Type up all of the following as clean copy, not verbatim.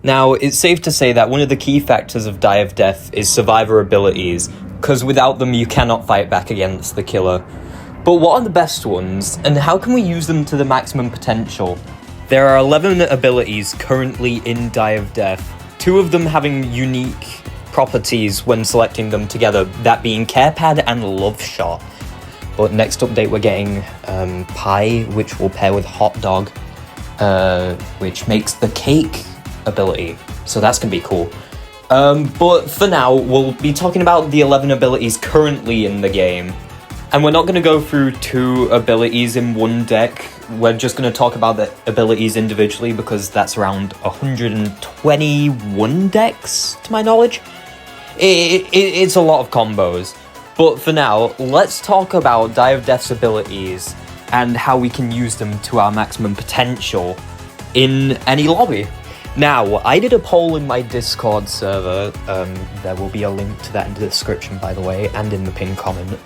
Now, it's safe to say that one of the key factors of Die of Death is survivor abilities, because without them you cannot fight back against the killer. But what are the best ones, and how can we use them to the maximum potential? There are 11 abilities currently in Die of Death, 2 of them having unique properties when selecting them together, that being Care Pad and Love Shot. But next update we're getting Pie, which will pair with Hot Dog, which makes the Cake ability, so that's gonna be cool. But for now, we'll be talking about the 11 abilities currently in the game. And we're not going to go through 2 abilities in one deck, we're just going to talk about the abilities individually because that's around 121 decks, to my knowledge. It's a lot of combos. But for now, let's talk about Die of Death's abilities and how we can use them to our maximum potential in any lobby. Now, I did a poll in my Discord server, there will be a link to that in the description, by the way, and in the pinned comment.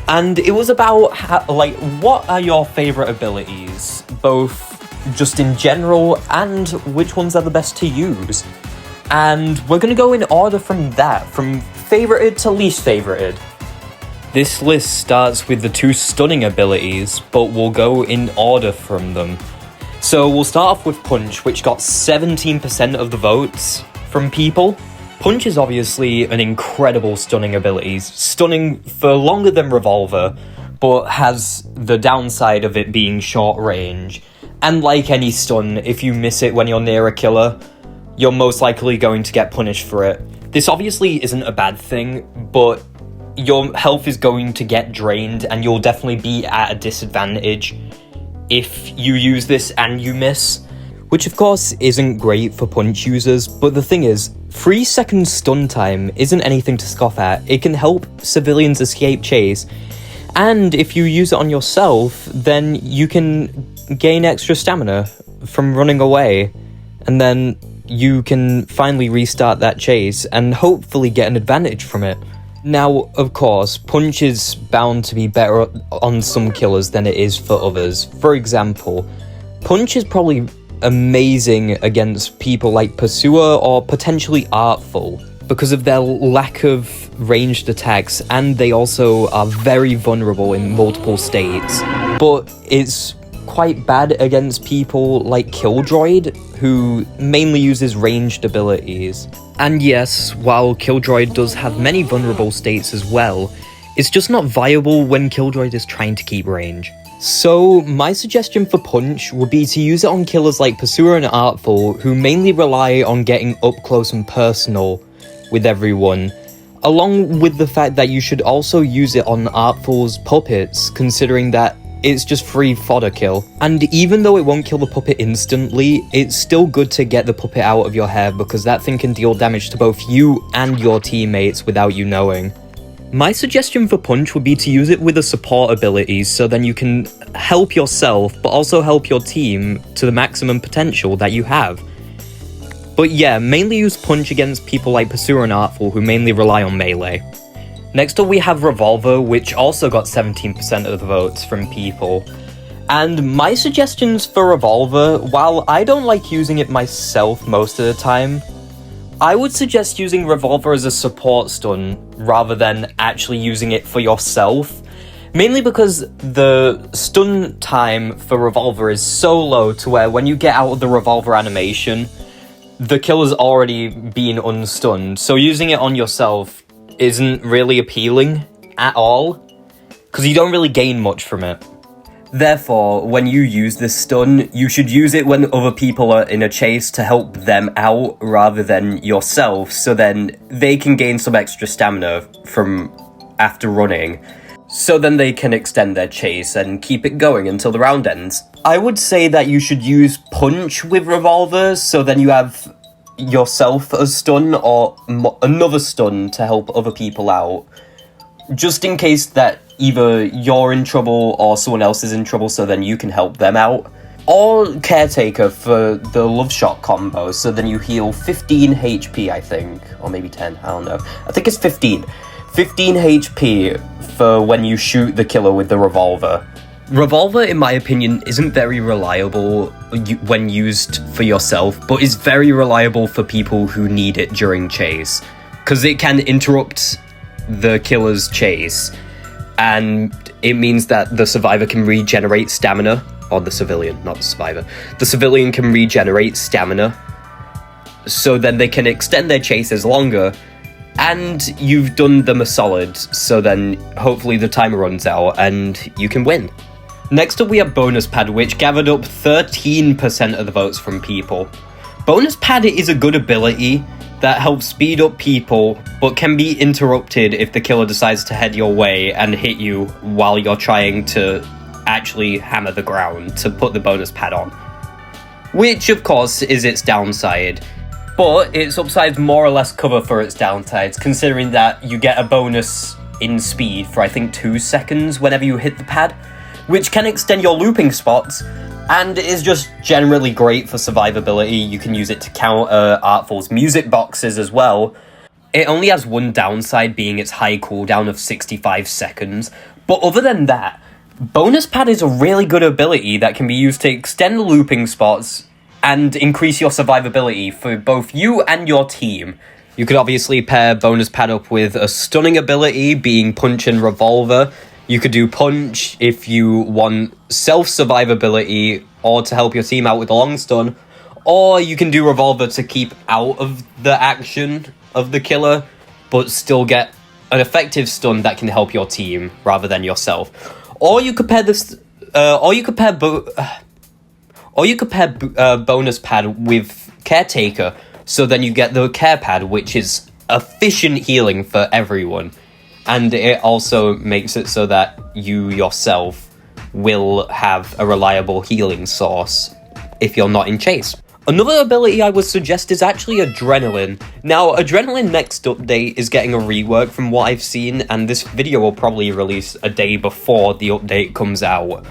And it was about, what are your favourite abilities, both just in general, and which ones are the best to use? And we're going to go in order from that, from favourited to least favourited. This list starts with the 2 stunning abilities, but we'll go in order from them. So we'll start off with Punch, which got 17% of the votes from people. Punch is obviously an incredible stunning ability, stunning for longer than Revolver, but has the downside of it being short range. And like any stun, if you miss it when you're near a killer, you're most likely going to get punished for it. This obviously isn't a bad thing, but your health is going to get drained and you'll definitely be at a disadvantage if you use this and you miss, which of course isn't great for Punch users, but the thing is, 3 seconds stun time isn't anything to scoff at. It can help civilians escape chase, and if you use it on yourself, then you can gain extra stamina from running away, and then you can finally restart that chase and hopefully get an advantage from it. Now, of course, Punch is bound to be better on some killers than it is for others. For example, Punch is probably amazing against people like Pursuer or potentially Artful because of their lack of ranged attacks, and they also are very vulnerable in multiple states. But it's quite bad against people like Killdroid, who mainly uses ranged abilities. And yes, while Killdroid does have many vulnerable states as well, it's just not viable when Killdroid is trying to keep range. So my suggestion for Punch would be to use it on killers like Pursuer and Artful, who mainly rely on getting up close and personal with everyone, along with the fact that you should also use it on Artful's puppets, considering that it's just free fodder kill. And even though it won't kill the puppet instantly, it's still good to get the puppet out of your hair because that thing can deal damage to both you and your teammates without you knowing. My suggestion for Punch would be to use it with a support ability so then you can help yourself but also help your team to the maximum potential that you have. But yeah, mainly use Punch against people like Pursuer and Artful who mainly rely on melee. Next up we have Revolver, which also got 17% of the votes from people. And my suggestions for Revolver, while I don't like using it myself most of the time, I would suggest using Revolver as a support stun rather than actually using it for yourself. Mainly because the stun time for Revolver is so low to where when you get out of the Revolver animation, the killer's already been unstunned, so using it on yourself isn't really appealing at all, because you don't really gain much from it. Therefore, when you use this stun, you should use it when other people are in a chase to help them out rather than yourself, so then they can gain some extra stamina from after running, so then they can extend their chase and keep it going until the round ends. I would say that you should use Punch with Revolver, so then you have yourself as stun or another stun to help other people out, just in case that either you're in trouble or someone else is in trouble, so then you can help them out. Or Caretaker for the Love Shot combo, so then you heal 15 HP, I think, or maybe 10, I don't know. I think it's 15. 15 HP for when you shoot the killer with the Revolver. Revolver, in my opinion, isn't very reliable when used for yourself, but is very reliable for people who need it during chase, because it can interrupt the killer's chase, and it means that the survivor can regenerate stamina, or the civilian, not the survivor. The civilian can regenerate stamina, so then they can extend their chases longer, and you've done them a solid, so then hopefully the timer runs out and you can win. Next up we have Bonus Pad, which gathered up 13% of the votes from people. Bonus Pad is a good ability that helps speed up people, but can be interrupted if the killer decides to head your way and hit you while you're trying to actually hammer the ground to put the bonus pad on. Which, of course, is its downside. But its upsides more or less cover for its downsides, considering that you get a bonus in speed for, I think, 2 seconds whenever you hit the pad, which can extend your looping spots, and is just generally great for survivability. You can use it to counter Artful's music boxes as well. It only has one downside, being its high cooldown of 65 seconds, but other than that, Bonus Pad is a really good ability that can be used to extend the looping spots and increase your survivability for both you and your team. You could obviously pair Bonus Pad up with a stunning ability, being Punch and Revolver. You could do Punch if you want self-survivability or to help your team out with a long stun, or you can do Revolver to keep out of the action of the killer, but still get an effective stun that can help your team rather than yourself. Or you could pair this, Bonus Pad with Caretaker, so then you get the Care Pad, which is efficient healing for everyone. And it also makes it so that you yourself will have a reliable healing source if you're not in chase. Another ability I would suggest is actually Adrenaline. Now, Adrenaline next update is getting a rework from what I've seen, and this video will probably release a day before the update comes out.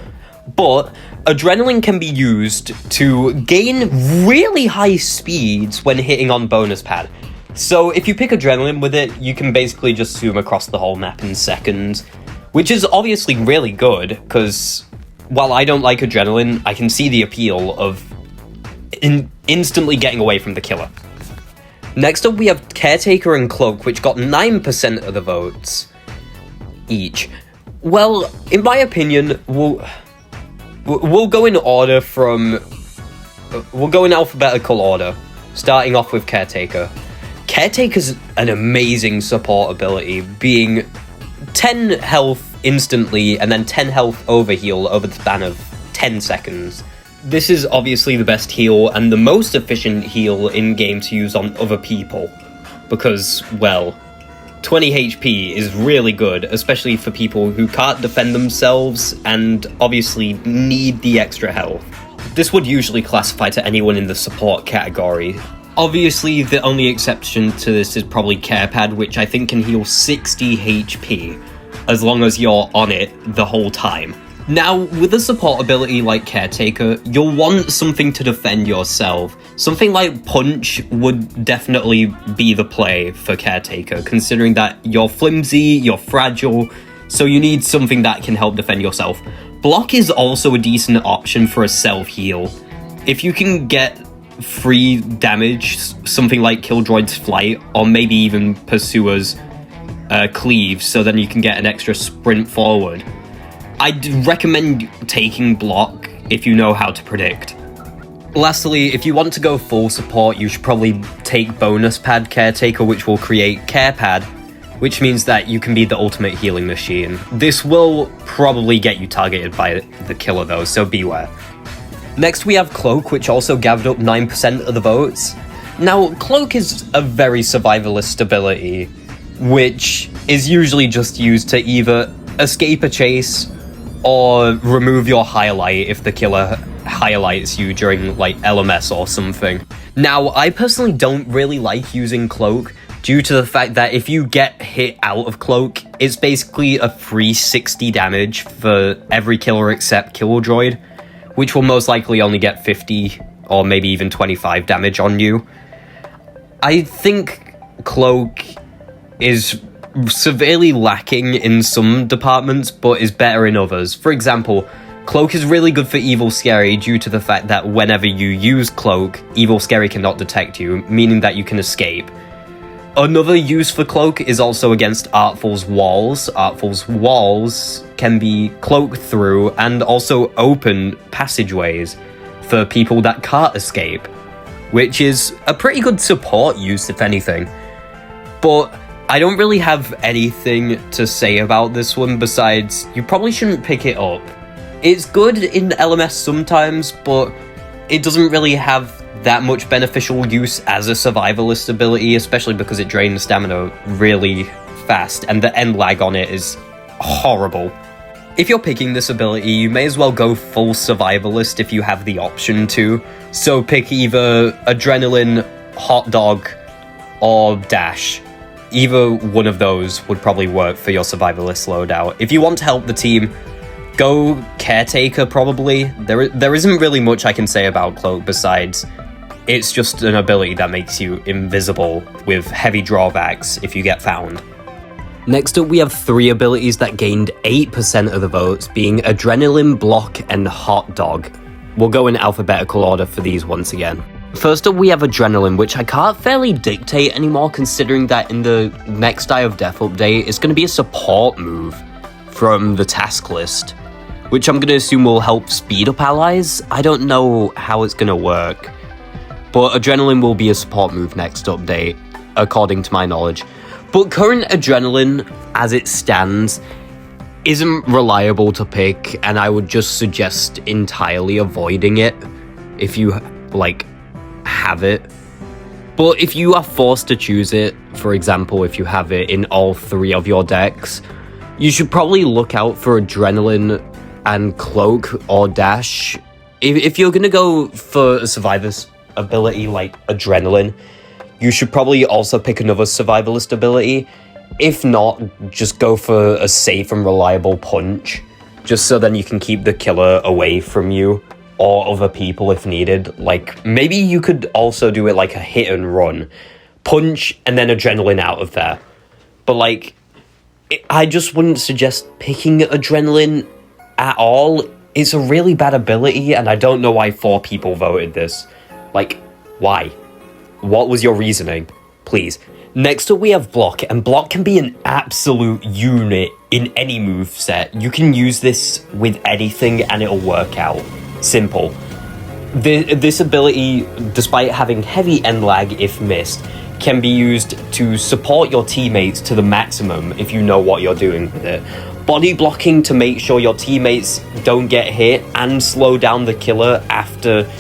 But Adrenaline can be used to gain really high speeds when hitting on Bonus Pad. So if you pick Adrenaline with it, you can basically just zoom across the whole map in seconds, which is obviously really good, because while I don't like Adrenaline, I can see the appeal of instantly getting away from the killer. Next up we have Caretaker and Cloak, which got 9% of the votes each. Well, in my opinion, we'll go in order from... We'll go in alphabetical order, starting off with Caretaker. Caretaker's an amazing support ability, being 10 health instantly and then 10 health overheal over the span of 10 seconds. This is obviously the best heal and the most efficient heal in-game to use on other people, because, well, 20 HP is really good, especially for people who can't defend themselves and obviously need the extra health. This would usually classify to anyone in the support category. Obviously, the only exception to this is probably Care Pad, which I think can heal 60 HP, as long as you're on it the whole time. Now, with a support ability like Caretaker, you'll want something to defend yourself. Something like Punch would definitely be the play for Caretaker, considering that you're flimsy, you're fragile, so you need something that can help defend yourself. Block is also a decent option for a self-heal. If you can get free damage, something like Killdroid's Flight, or maybe even Pursuer's Cleave, so then you can get an extra sprint forward. I'd recommend taking Block if you know how to predict. Lastly, if you want to go full support, you should probably take Bonus Pad Caretaker, which will create Care Pad, which means that you can be the ultimate healing machine. This will probably get you targeted by the killer though, so beware. Next we have Cloak, which also gathered up 9% of the votes. Now, Cloak is a very survivalist ability, which is usually just used to either escape a chase or remove your highlight if the killer highlights you during, like, LMS or something. Now, I personally don't really like using Cloak due to the fact that if you get hit out of Cloak, it's basically a free 60 damage for every killer except Killdroid, which will most likely only get 50 or maybe even 25 damage on you. I think Cloak is severely lacking in some departments, but is better in others. For example, Cloak is really good for Evil Scary due to the fact that whenever you use Cloak, Evil Scary cannot detect you, meaning that you can escape. Another use for Cloak is also against Artful's walls. Artful's walls can be cloaked through and also open passageways for people that can't escape, which is a pretty good support use, if anything. But I don't really have anything to say about this one besides you probably shouldn't pick it up. It's good in LMS sometimes, but it doesn't really have that much beneficial use as a survivalist ability, especially because it drains stamina really fast, and the end lag on it is horrible. If you're picking this ability, you may as well go full survivalist if you have the option to. So pick either Adrenaline, Hot Dog, or Dash. Either one of those would probably work for your survivalist loadout. If you want to help the team, go Caretaker, probably. There isn't really much I can say about Cloak besides it's just an ability that makes you invisible with heavy drawbacks if you get found. Next up, we have 3 abilities that gained 8% of the votes, being Adrenaline, Block, and Hot Dog. We'll go in alphabetical order for these once again. First up, we have Adrenaline, which I can't fairly dictate anymore, considering that in the next Eye of Death update, it's going to be a support move from the task list, which I'm going to assume will help speed up allies. I don't know how it's going to work, but Adrenaline will be a support move next update, according to my knowledge. But current Adrenaline, as it stands, isn't reliable to pick, and I would just suggest entirely avoiding it if you, have it. But if you are forced to choose it, for example, if you have it in all 3 of your decks, you should probably look out for Adrenaline and Cloak or Dash. If you're gonna go for a survivor's ability like Adrenaline, you should probably also pick another survivalist ability. If not, just go for a safe and reliable Punch, just so then you can keep the killer away from you or other people if needed. Like, maybe you could also do it like a hit and run. Punch and then Adrenaline out of there. But I just wouldn't suggest picking Adrenaline at all. It's a really bad ability, and I don't know why 4 people voted this. Why? What was your reasoning? Please. Next up, we have Block, and Block can be an absolute unit in any moveset. You can use this with anything, and it'll work out. Simple. This ability, despite having heavy end lag if missed, can be used to support your teammates to the maximum if you know what you're doing with it. Body blocking to make sure your teammates don't get hit and slow down the killer after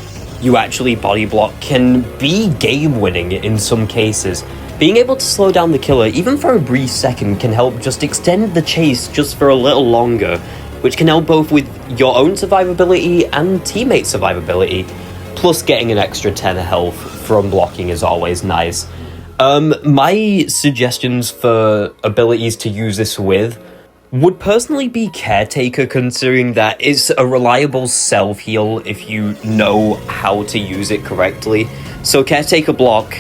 you actually body block can be game winning in some cases. Being able to slow down the killer, even for a brief second, can help just extend the chase just for a little longer, which can help both with your own survivability and teammate survivability. Plus, getting an extra 10 health from blocking is always nice. My suggestions for abilities to use this with would personally be Caretaker, considering that it's a reliable self-heal if you know how to use it correctly. So Caretaker Block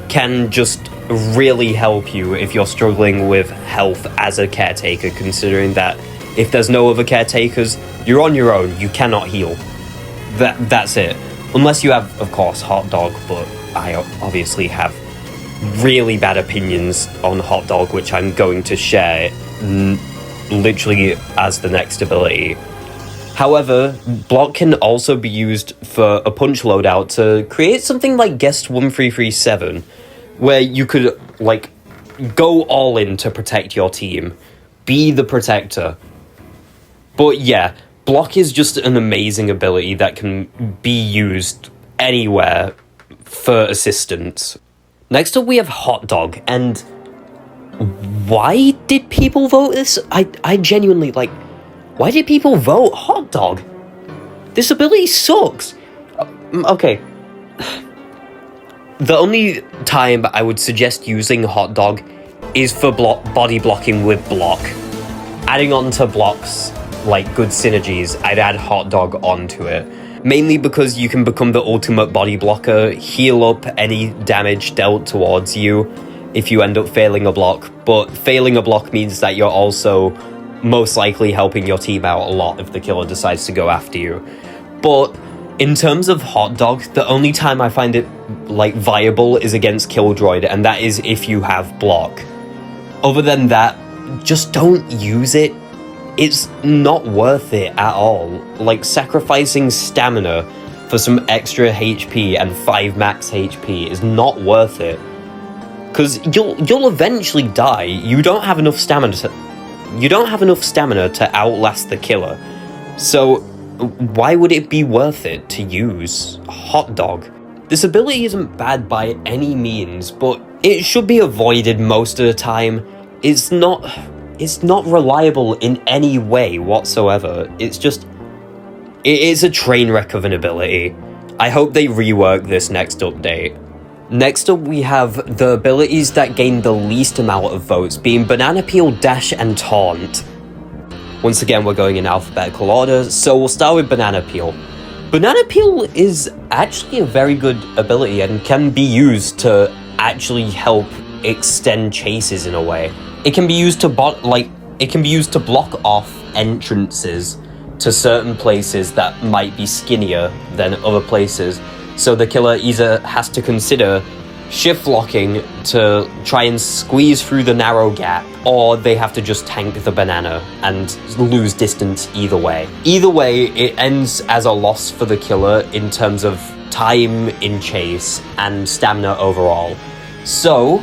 can just really help you if you're struggling with health as a Caretaker, considering that if there's no other Caretakers, you're on your own, you cannot heal. That's it. Unless you have, of course, Hot Dog, but I obviously have really bad opinions on Hot Dog, which I'm going to share literally as the next ability. However, Block can also be used for a punch loadout to create something like Guest 1337, where you could, go all in to protect your team. Be the protector. But yeah, Block is just an amazing ability that can be used anywhere for assistance. Next up, we have Hot Dog, and why did people vote this? I genuinely, why did people vote Hot Dog? This ability sucks. Okay. The only time I would suggest using Hot Dog is for body blocking with Block. Adding on to Block's, good synergies, I'd add Hot Dog onto it. Mainly because you can become the ultimate body blocker, heal up any damage dealt towards you if you end up failing a block, but failing a block means that you're also most likely helping your team out a lot if the killer decides to go after you. But in terms of Hot Dog, the only time I find it like viable is against Kill Droid, and that is if you have block. Other than that, just don't use it. It's not worth it at all. Like, sacrificing stamina for some extra HP and 5 max HP is not worth it. Because you'll eventually die. You don't have enough stamina to outlast the killer. So why would it be worth it to use Hot Dog? This ability isn't bad by any means, but it should be avoided most of the time. It's not reliable in any way whatsoever. It is a train wreck of an ability. I hope they rework this next update. Next up, we have the abilities that gain the least amount of votes, being Banana Peel, Dash, and Taunt. Once again, we're going in alphabetical order, so we'll start with Banana Peel. Banana Peel is actually a very good ability and can be used to actually help extend chases in a way. It can be used to block off entrances to certain places that might be skinnier than other places. So the killer either has to consider shift locking to try and squeeze through the narrow gap, or they have to just tank the banana and lose distance either way. Either way, it ends as a loss for the killer in terms of time in chase and stamina overall. So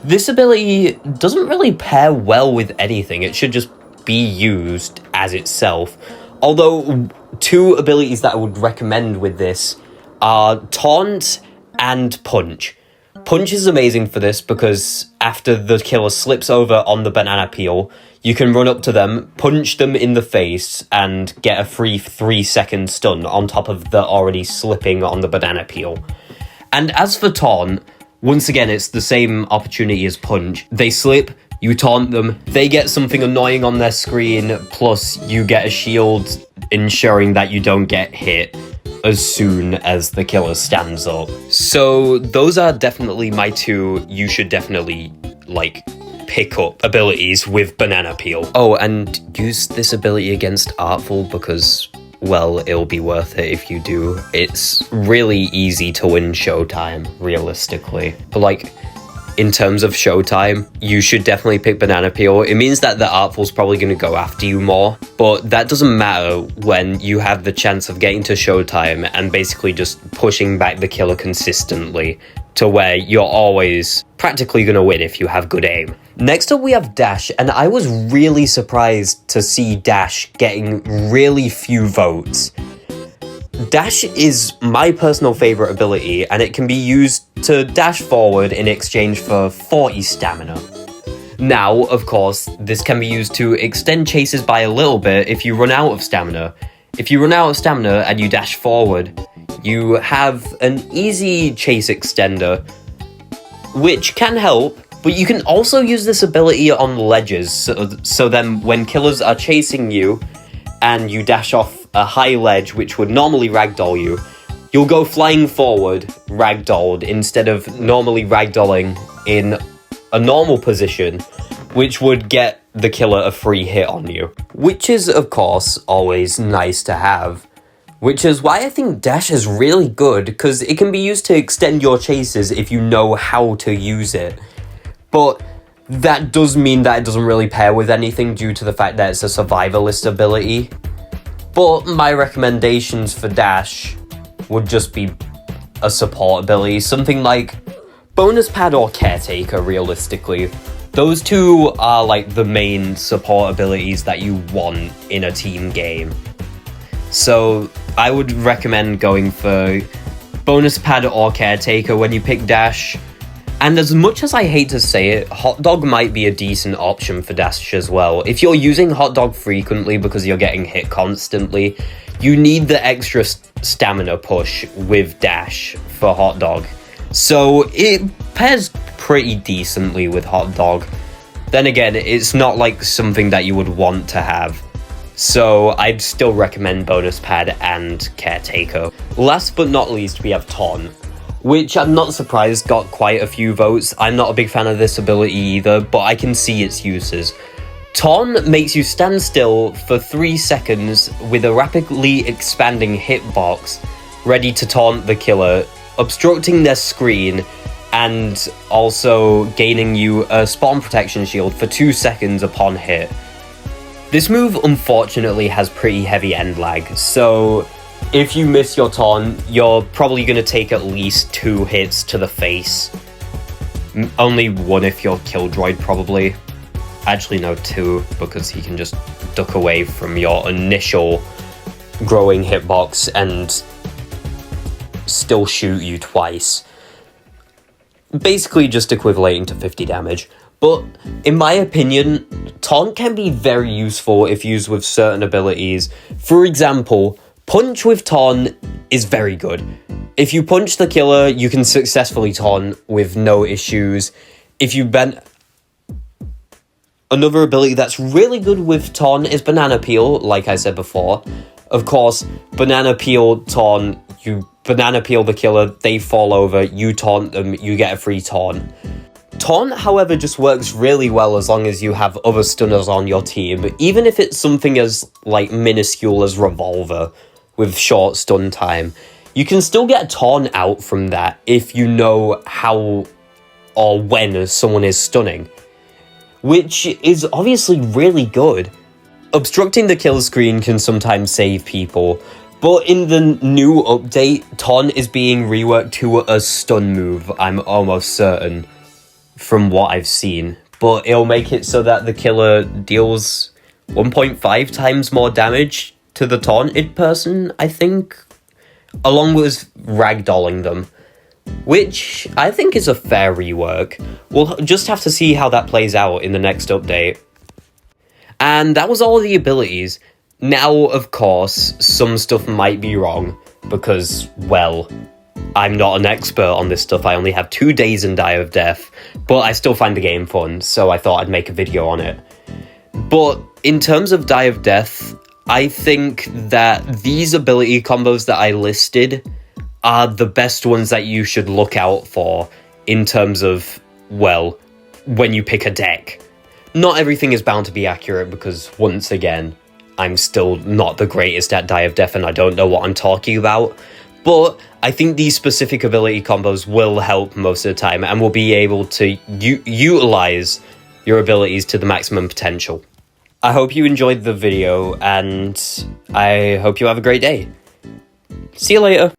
this ability doesn't really pair well with anything. It should just be used as itself. Although two abilities that I would recommend with this are Taunt and Punch. Punch is amazing for this because after the killer slips over on the banana peel, you can run up to them, punch them in the face, and get a free 3-second stun on top of the already slipping on the banana peel. And as for Taunt, once again, it's the same opportunity as Punch. They slip, you taunt them, they get something annoying on their screen, plus you get a shield ensuring that you don't get hit as soon as the killer stands up. So those are definitely my two you should definitely, pick up abilities with Banana Peel. Oh, and use this ability against Artful because, well, it'll be worth it if you do. It's really easy to win Showtime, realistically. But, in terms of Showtime, you should definitely pick Banana Peel. It means that the Artful's probably going to go after you more, but that doesn't matter when you have the chance of getting to Showtime and basically just pushing back the killer consistently to where you're always practically going to win if you have good aim. Next up we have Dash, and I was really surprised to see Dash getting really few votes. Dash is my personal favourite ability, and it can be used to dash forward in exchange for 40 stamina. Now, of course, this can be used to extend chases by a little bit if you run out of stamina. If you run out of stamina and you dash forward, you have an easy chase extender, which can help, but you can also use this ability on ledges, so then when killers are chasing you and you dash off a high ledge which would normally ragdoll you, you'll go flying forward, ragdolled, instead of normally ragdolling in a normal position, which would get the killer a free hit on you. Which is, of course, always nice to have. Which is why I think Dash is really good, because it can be used to extend your chases if you know how to use it. But that does mean that it doesn't really pair with anything due to the fact that it's a survivalist ability. But my recommendations for Dash would just be a support ability, something like Bonus Pad or Caretaker, realistically. Those two are the main support abilities that you want in a team game. So I would recommend going for Bonus Pad or Caretaker when you pick Dash. And as much as I hate to say it, Hot Dog might be a decent option for Dash as well. If you're using Hot Dog frequently because you're getting hit constantly, you need the extra stamina push with Dash for Hot Dog. So it pairs pretty decently with Hot Dog. Then again, it's not something that you would want to have. So I'd still recommend Bonus Pad and Caretaker. Last but not least, we have Taunt, which I'm not surprised got quite a few votes. I'm not a big fan of this ability either, but I can see its uses. Taunt makes you stand still for 3 seconds with a rapidly expanding hitbox, ready to taunt the killer, obstructing their screen, and also gaining you a spawn protection shield for 2 seconds upon hit. This move unfortunately has pretty heavy end lag, so if you miss your taunt, you're probably going to take at least 2 hits to the face. Only 1 if you're kill droid, probably. Actually, no, 2, because he can just duck away from your initial growing hitbox and still shoot you twice. Basically just equivalating to 50 damage. But in my opinion, Taunt can be very useful if used with certain abilities. For example, Punch with Taunt is very good. If you punch the killer, you can successfully taunt with no issues. If you Another ability that's really good with Taunt is Banana Peel, like I said before. Of course, Banana Peel Taunt, you Banana Peel the killer, they fall over, you taunt them, you get a free taunt. Taunt, however, just works really well as long as you have other stunners on your team, even if it's something as, like, minuscule as Revolver with short stun time. You can still get Taunt out from that if you know how or when someone is stunning, which is obviously really good. Obstructing the kill screen can sometimes save people, but in the new update, Taunt is being reworked to a stun move, I'm almost certain, from what I've seen. But it'll make it so that the killer deals 1.5 times more damage to the taunted person, I think, along with ragdolling them, which I think is a fair rework. We'll just have to see how that plays out in the next update. And that was all of the abilities. Now, of course, some stuff might be wrong, because, well, I'm not an expert on this stuff. I only have 2 days in Die of Death, but I still find the game fun, so I thought I'd make a video on it. But in terms of Die of Death, I think that these ability combos that I listed are the best ones that you should look out for in terms of, well, when you pick a deck. Not everything is bound to be accurate because, once again, I'm still not the greatest at Die of Death and I don't know what I'm talking about. But I think these specific ability combos will help most of the time and will be able to utilize your abilities to the maximum potential. I hope you enjoyed the video and I hope you have a great day. See you later.